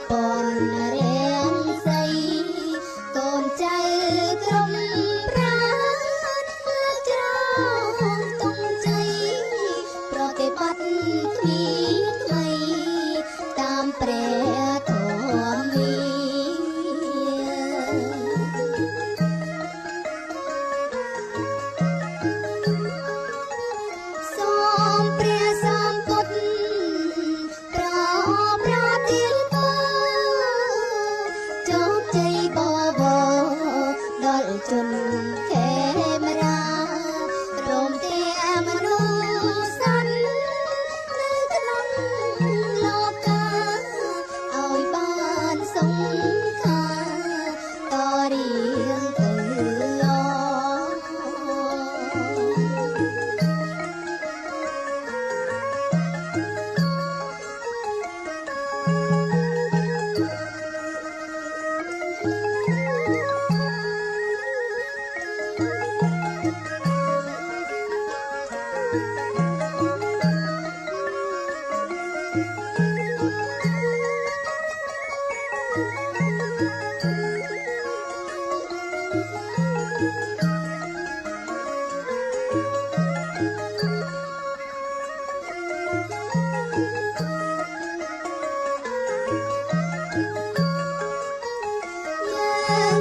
ពនរៀងសីកូនចៅក្រុមប្រាណច្រងតុងជ័យប្រតិបត្តិទ្វីថ្មីតាមព្រះធម៌វិសូមព្រះសម្ពុទ្ធប្រទានពរជោគជ័យបបរដល់ជនខេមរាព្រមទាំងមនុស្សសត្វនៅក្នុងលោកកាឲ្យបានសុខាតរៀងទៅល្អ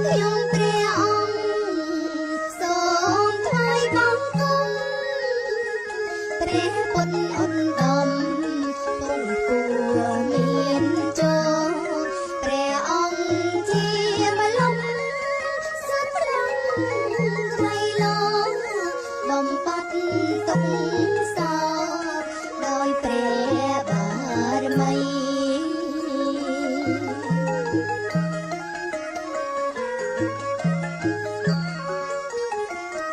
ខ្ញុំព្រះអង្គសូមថ្វាយបង្គំព្រះពុទ្ធឧត្តមពុទ្ធគួរមានចូលព្រះអង្គជាម្លប់សត្វស្លាប់ថ្លៃលោបំបត្តិទុក្ខសោកដោយព្រះបារមី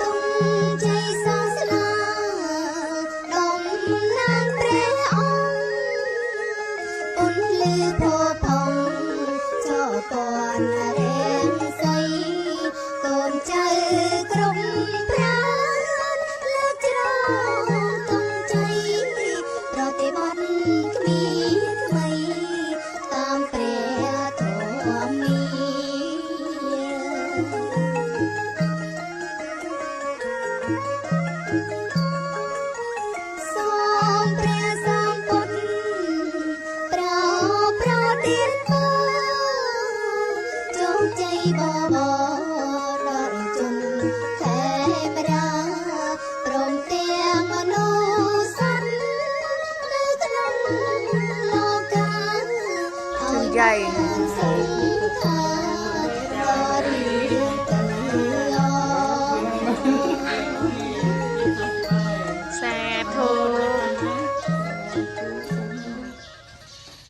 ទុំជ័យសោស្លាដំណាងព្រះអង្គពុនលឺផផងចោពនរៀងសីកូនចៅក្រុមប្រាណលើកច្រងទុំជ័យប្រតិបត្តិគ្មានថ្មីតាមព្រះធម៌មី សូមព្រះសម្ពុទ្ធប្រទានពរជោគជ័យបបរដល់ជនខេមរាព្រមទាំងមនុស្សសត្វនៅក្នុងលោកកាឲ្យបានសុខ